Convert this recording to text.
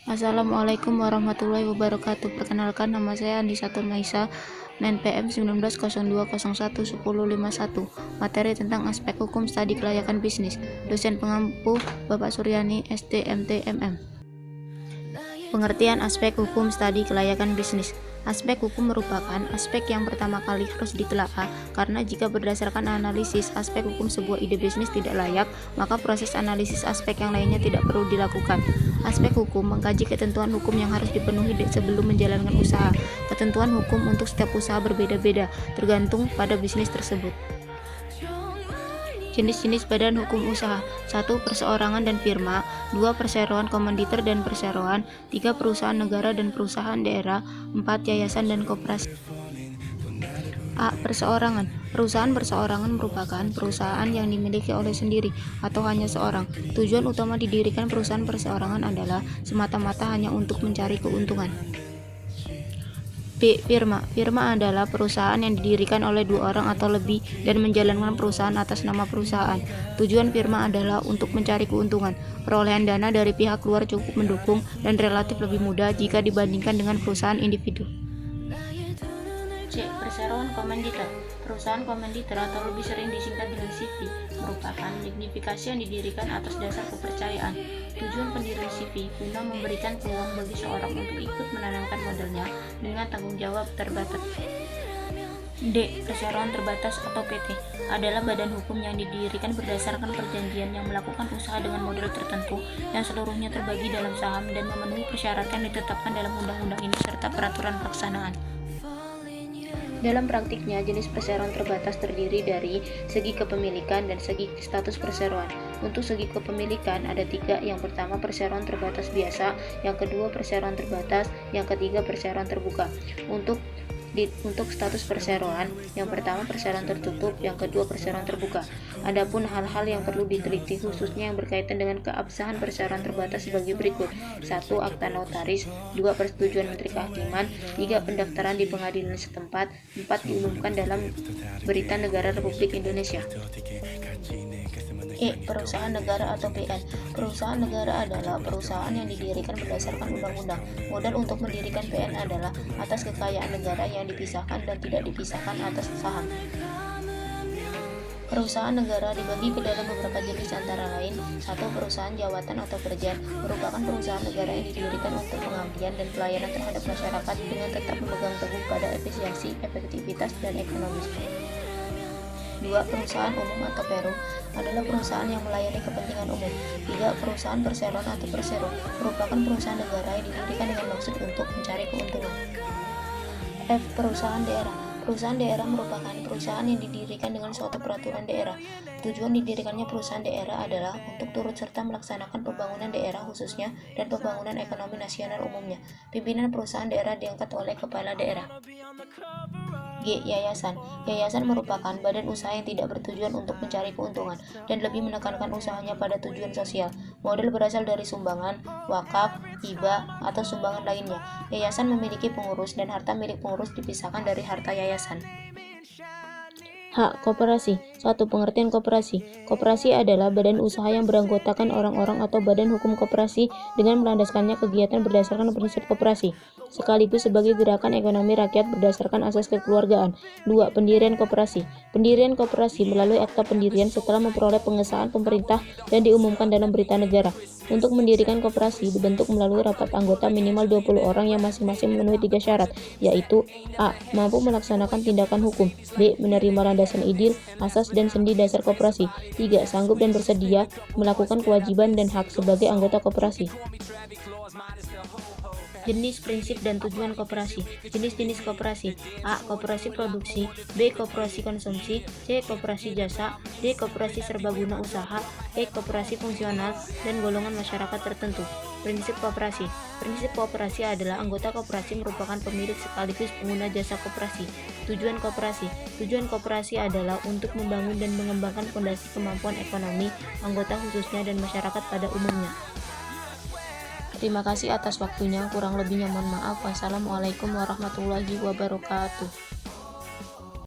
Assalamualaikum warahmatullahi wabarakatuh. Perkenalkan, nama saya Andisa Turmaisa, NPM 1902011051. Materi tentang aspek hukum studi kelayakan bisnis. Dosen pengampu Bapak Suryani, STMT MM. Pengertian aspek hukum studi kelayakan bisnis. Aspek hukum merupakan aspek yang pertama kali harus ditelaah, karena jika berdasarkan analisis aspek hukum sebuah ide bisnis tidak layak, maka proses analisis aspek yang lainnya tidak perlu dilakukan. Aspek hukum mengkaji ketentuan hukum yang harus dipenuhi sebelum menjalankan usaha. Ketentuan hukum untuk setiap usaha berbeda-beda, tergantung pada bisnis tersebut. Jenis-jenis badan hukum usaha: 1. Perseorangan dan firma. 2. Perseroan komanditer dan perseroan. 3. Perusahaan negara dan perusahaan daerah. 4. Yayasan dan koperasi. A. Perseorangan. Perusahaan perseorangan merupakan perusahaan yang dimiliki oleh sendiri atau hanya seorang. Tujuan utama didirikan perusahaan perseorangan adalah semata-mata hanya untuk mencari keuntungan. B. Firma. Firma adalah perusahaan yang didirikan oleh dua orang atau lebih dan menjalankan perusahaan atas nama perusahaan. Tujuan firma adalah untuk mencari keuntungan. Perolehan dana dari pihak luar cukup mendukung dan relatif lebih mudah jika dibandingkan dengan perusahaan individu. C. Perseroan komanditer. Perusahaan komanditer atau lebih sering disingkat dengan CV merupakan signifikasi yang didirikan atas dasar kepercayaan. Tujuan pendirian CV guna memberikan peluang bagi seorang untuk ikut menanamkan modalnya dengan tanggung jawab terbatas. D. Perseroan terbatas atau PT adalah badan hukum yang didirikan berdasarkan perjanjian yang melakukan usaha dengan model tertentu yang seluruhnya terbagi dalam saham dan memenuhi persyaratan ditetapkan dalam undang-undang ini serta peraturan pelaksanaan. Dalam praktiknya, jenis perseroan terbatas terdiri dari segi kepemilikan dan segi status perseroan. Untuk segi kepemilikan ada 3. Yang pertama, perseroan terbatas biasa. Yang kedua, perseroan terbatas. Yang ketiga, perseroan terbuka. Untuk status perseroan, yang pertama perseroan tertutup, yang kedua perseroan terbuka. Adapun hal-hal yang perlu diteliti khususnya yang berkaitan dengan keabsahan perseroan terbatas sebagai berikut: 1. Akta notaris. 2. Persetujuan Menteri Kehakiman. 3. Pendaftaran di pengadilan setempat. 4. Diumumkan dalam Berita Negara Republik Indonesia. E. Perusahaan negara atau PN. Perusahaan negara adalah perusahaan yang didirikan berdasarkan undang-undang. Modal untuk mendirikan PN adalah atas kekayaan negara yang dipisahkan dan tidak dipisahkan atas saham. Perusahaan negara dibagi ke dalam beberapa jenis antara lain: 1. Perusahaan jawatan atau kerjaan merupakan perusahaan negara yang didirikan untuk pengabdian dan pelayanan terhadap masyarakat dengan tetap memegang teguh pada efisiensi, efektivitas, dan ekonomis. 2. Perusahaan umum atau Perum adalah perusahaan yang melayani kepentingan umum. 3. Perusahaan perseroan atau Persero merupakan perusahaan negara yang didirikan dengan maksud untuk mencari keuntungan. F. Perusahaan daerah. Perusahaan daerah merupakan perusahaan yang didirikan dengan suatu peraturan daerah. Tujuan didirikannya perusahaan daerah adalah untuk turut serta melaksanakan pembangunan daerah khususnya dan pembangunan ekonomi nasional umumnya. Pimpinan perusahaan daerah diangkat oleh kepala daerah. G. Yayasan. Yayasan merupakan badan usaha yang tidak bertujuan untuk mencari keuntungan dan lebih menekankan usahanya pada tujuan sosial. Model berasal dari sumbangan, wakaf, hibah, atau sumbangan lainnya. Yayasan memiliki pengurus dan harta milik pengurus dipisahkan dari harta yayasan. H. Koperasi. 1. Pengertian koperasi. Koperasi adalah badan usaha yang beranggotakan orang-orang atau badan hukum koperasi dengan melandaskannya kegiatan berdasarkan prinsip koperasi, sekaligus sebagai gerakan ekonomi rakyat berdasarkan asas kekeluargaan. 2. Pendirian koperasi. Pendirian koperasi melalui akta pendirian setelah memperoleh pengesahan pemerintah dan diumumkan dalam Berita Negara. Untuk mendirikan koperasi dibentuk melalui rapat anggota minimal 20 orang yang masing-masing memenuhi 3 syarat, yaitu: A. Mampu melaksanakan tindakan hukum. B. Menerima landasan idil, asas, dan sendi dasar koperasi. 3. Sanggup dan bersedia melakukan kewajiban dan hak sebagai anggota koperasi. Jenis, prinsip, dan tujuan koperasi. Jenis-jenis koperasi: A. Koperasi produksi. B. Koperasi konsumsi. C. Koperasi jasa. D. Koperasi serbaguna usaha. E. Koperasi fungsional dan golongan masyarakat tertentu. Prinsip koperasi. Prinsip koperasi adalah anggota koperasi merupakan pemilik sekaligus pengguna jasa koperasi. Tujuan koperasi. Tujuan koperasi adalah untuk membangun dan mengembangkan fondasi kemampuan ekonomi anggota khususnya dan masyarakat pada umumnya. Terima kasih atas waktunya, kurang lebihnya mohon maaf. Wassalamualaikum warahmatullahi wabarakatuh.